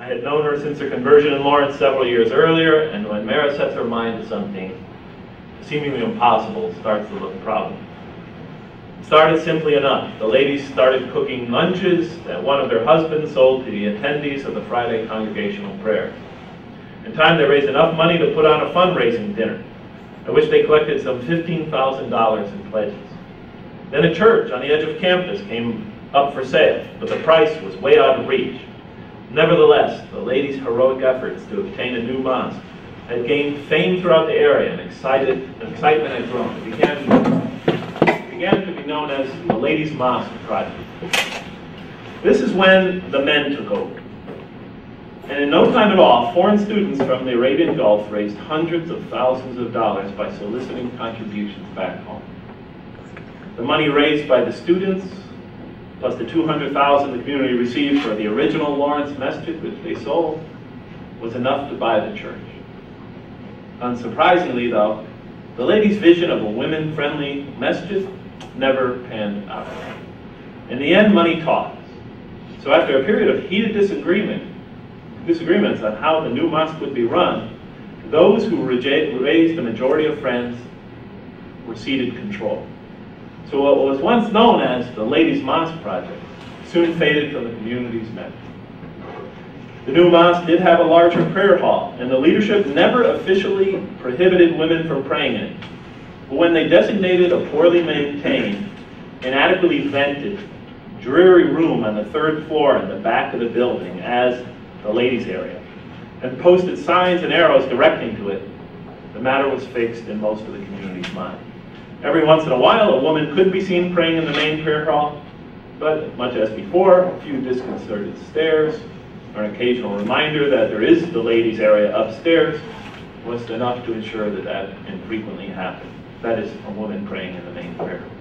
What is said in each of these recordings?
I had known her since her conversion in Lawrence several years earlier, and when Mara sets her mind to something seemingly impossible, it starts to look a problem. It started simply enough. The ladies started cooking lunches that one of their husbands sold to the attendees of the Friday congregational prayers. In time, they raised enough money to put on a fundraising dinner, at which they collected some $15,000 in pledges. Then a church on the edge of campus came up for sale, but the price was way out of reach. Nevertheless, the ladies' heroic efforts to obtain a new mosque had gained fame throughout the area, and excitement had grown. It began to be known as the Ladies' Mosque Project. This is when the men took over. And in no time at all, foreign students from the Arabian Gulf raised hundreds of thousands of dollars by soliciting contributions back home. The money raised by the students, plus the $200,000 the community received for the original Lawrence Masjid, which they sold, was enough to buy the church. Unsurprisingly, though, the ladies' vision of a women-friendly masjid never panned out. In the end, money talks. So after a period of heated disagreements on how the new mosque would be run, those who raised the majority of funds were ceded control. So what was once known as the Ladies' Mosque Project soon faded from the community's memory. The new mosque did have a larger prayer hall, and the leadership never officially prohibited women from praying in it. But when they designated a poorly maintained, inadequately vented, dreary room on the third floor in the back of the building as the ladies' area, and posted signs and arrows directing to it, the matter was fixed in most of the community's mind. Every once in a while, a woman could be seen praying in the main prayer hall, but much as before, a few disconcerted stares, or an occasional reminder that there is the ladies' area upstairs, was enough to ensure that that infrequently happened. That is, a woman praying in the main prayer room.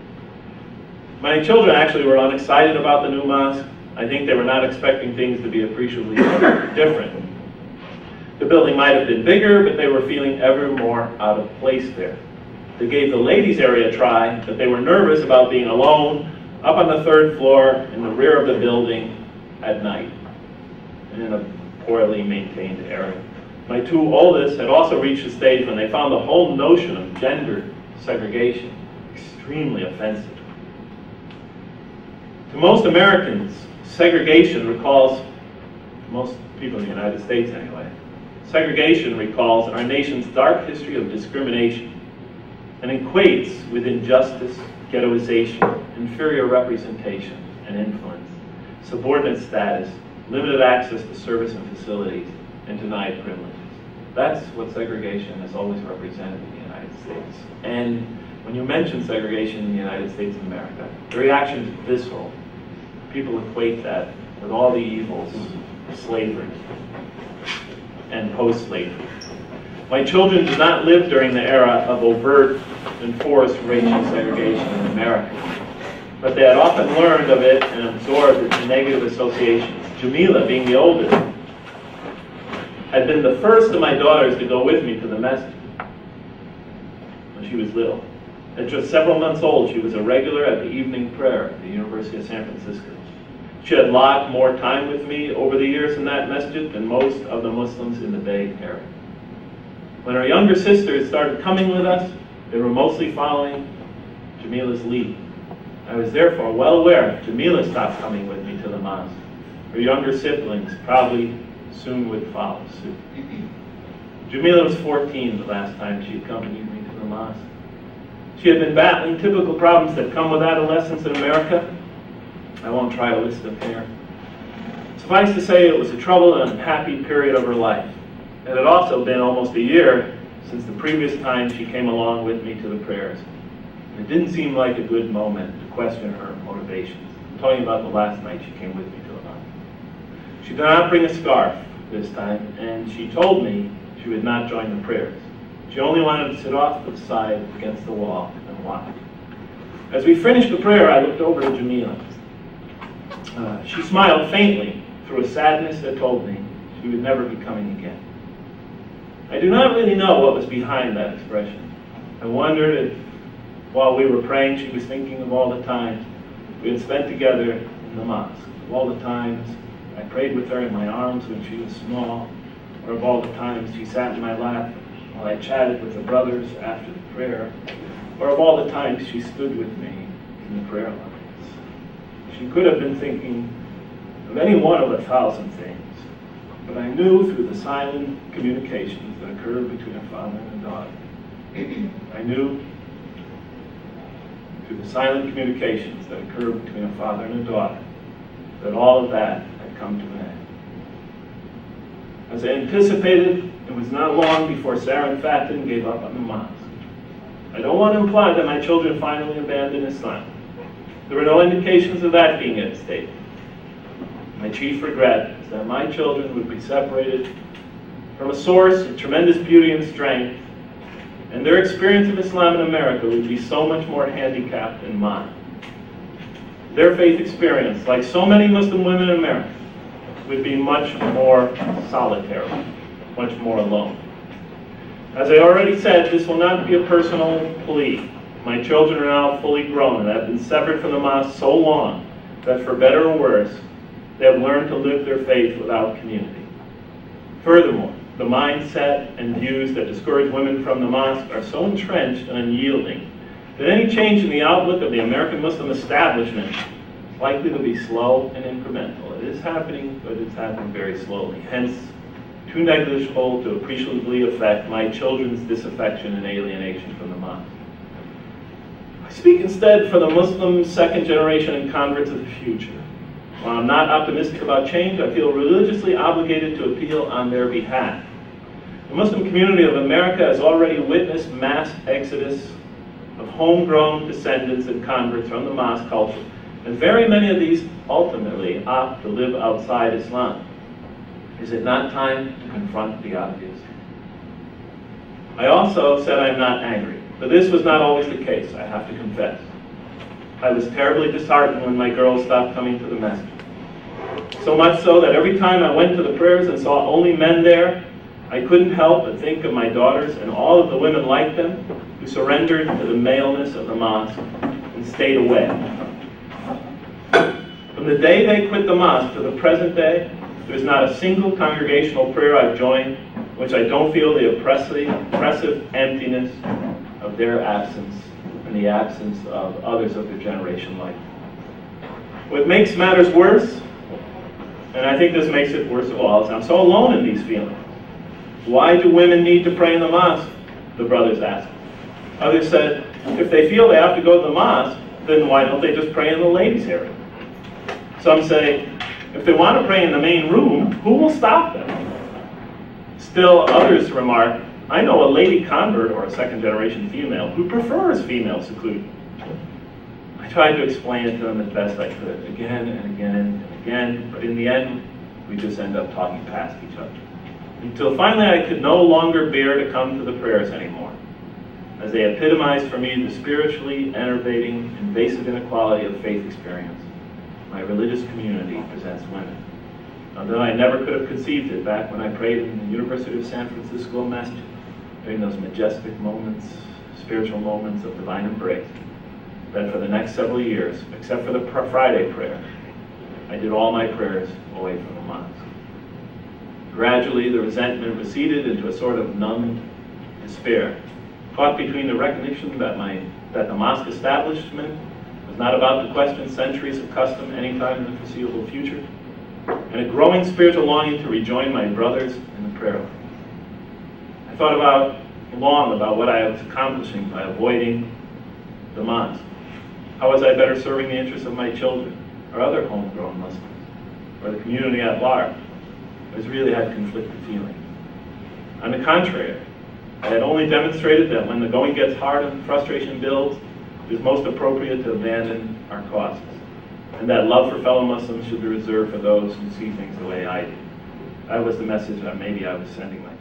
My children actually were unexcited about the new mosque. I think they were not expecting things to be appreciably different. The building might have been bigger, but they were feeling ever more out of place there. They gave the ladies' area a try, but they were nervous about being alone up on the third floor in the rear of the building at night and in a poorly maintained area. My two oldest had also reached a stage when they found the whole notion of gender segregation extremely offensive. To most Americans, segregation recalls, most people in the United States anyway, segregation recalls our nation's dark history of discrimination and equates with injustice, ghettoization, inferior representation and influence, subordinate status, limited access to service and facilities, and denied privileges. That's what segregation has always represented in the United States. And when you mention segregation in the United States of America, the reaction is visceral. People equate that with all the evils of slavery and post-slavery. My children did not live during the era of overt, enforced racial segregation in America, but they had often learned of it and absorbed its negative associations. Jamila, being the oldest, had been the first of my daughters to go with me to the masjid when she was little. At just several months old, she was a regular at the evening prayer at the University of San Francisco. She had logged more time with me over the years in that masjid than most of the Muslims in the Bay Area. When our younger sisters started coming with us, they were mostly following Jamila's lead. I was therefore well aware if Jamila stopped coming with me to the mosque, her younger siblings probably soon would follow suit. Jamila was 14 the last time she accompanied me to the mosque. She had been battling typical problems that come with adolescence in America. I won't try to list them here. Suffice to say, it was a troubled and unhappy period of her life. It had also been almost a year since the previous time she came along with me to the prayers. It didn't seem like a good moment to question her motivations. I'm talking about the last night she came with me to the mosque. She did not bring a scarf this time, and she told me she would not join the prayers. She only wanted to sit off to the side against the wall and watch. As we finished the prayer, I looked over to Jamila. She smiled faintly through a sadness that told me she would never be coming again. I do not really know what was behind that expression. I wondered if, while we were praying, she was thinking of all the times we had spent together in the mosque, of all the times I I prayed with her in my arms when she was small, or of all the times she sat in my lap while I chatted with the brothers after the prayer, or of all the times she stood with me in the prayer lines. She could have been thinking of any one of 1,000 things, but I knew through the silent communications that occurred between a father and a daughter. I knew through the silent communications that occurred between a father and a daughter that all of that had come to an end. As I anticipated, it was not long before Sarah and Fatin gave up on the mosque. I don't want to imply that my children finally abandoned Islam. There were no indications of that being at stake. My chief regret is that my children would be separated from a source of tremendous beauty and strength, and their experience of Islam in America would be so much more handicapped than mine. Their faith experience, like so many Muslim women in America, would be much more solitary, much more alone. As I already said, this will not be a personal plea. My children are now fully grown and have been severed from the mosque so long that, for better or worse, they have learned to live their faith without community. Furthermore, the mindset and views that discourage women from the mosque are so entrenched and unyielding that any change in the outlook of the American Muslim establishment is likely to be slow and incremental. It is happening, but it's happening very slowly. Hence, too negligible to appreciably affect my children's disaffection and alienation from the mosque. I speak instead for the Muslim second generation and converts of the future. While I'm not optimistic about change, I feel religiously obligated to appeal on their behalf. The Muslim community of America has already witnessed mass exodus of homegrown descendants and converts from the mosque culture, and very many of these ultimately opt to live outside Islam. Is it not time to confront the obvious? I also said I'm not angry, but this was not always the case, I have to confess. I was terribly disheartened when my girls stopped coming to the masjid. So much so that every time I went to the prayers and saw only men there, I couldn't help but think of my daughters and all of the women like them who surrendered to the maleness of the mosque and stayed away. From the day they quit the mosque to the present day, there's not a single congregational prayer I've joined which I don't feel the oppressive emptiness of their absence and the absence of others of their generation like them. What makes matters worse, and I think this makes it worse of all, is I'm so alone in these feelings. Why do women need to pray in the mosque? The brothers asked. Others said, if they feel they have to go to the mosque, then why don't they just pray in the ladies' area? Some say, if they want to pray in the main room, who will stop them? Still others remark, I know a lady convert or a second-generation female who prefers female seclusion. I tried to explain it to them as best I could, again and again and again, but in the end, we just end up talking past each other. Until finally I could no longer bear to come to the prayers anymore, as they epitomized for me the spiritually enervating, invasive inequality of faith experience my religious community presents women. Although I never could have conceived it back when I prayed in the University of San Francisco Masjid, during those majestic moments, spiritual moments of divine embrace, that for the next several years, except for the Friday prayer, I did all my prayers away from the mosque. Gradually, the resentment receded into a sort of numbed despair, caught between the recognition that the mosque establishment was not about to question centuries of custom anytime in the foreseeable future, and a growing spiritual longing to rejoin my brothers in the prayer line. I thought long about what I was accomplishing by avoiding the mosque. How was I better serving the interests of my children, or other homegrown Muslims, or the community at large? I really had conflicted feelings. On the contrary, I had only demonstrated that when the going gets hard and frustration builds, it is most appropriate to abandon our causes, and that love for fellow Muslims should be reserved for those who see things the way I do. That was the message that maybe I was sending myself.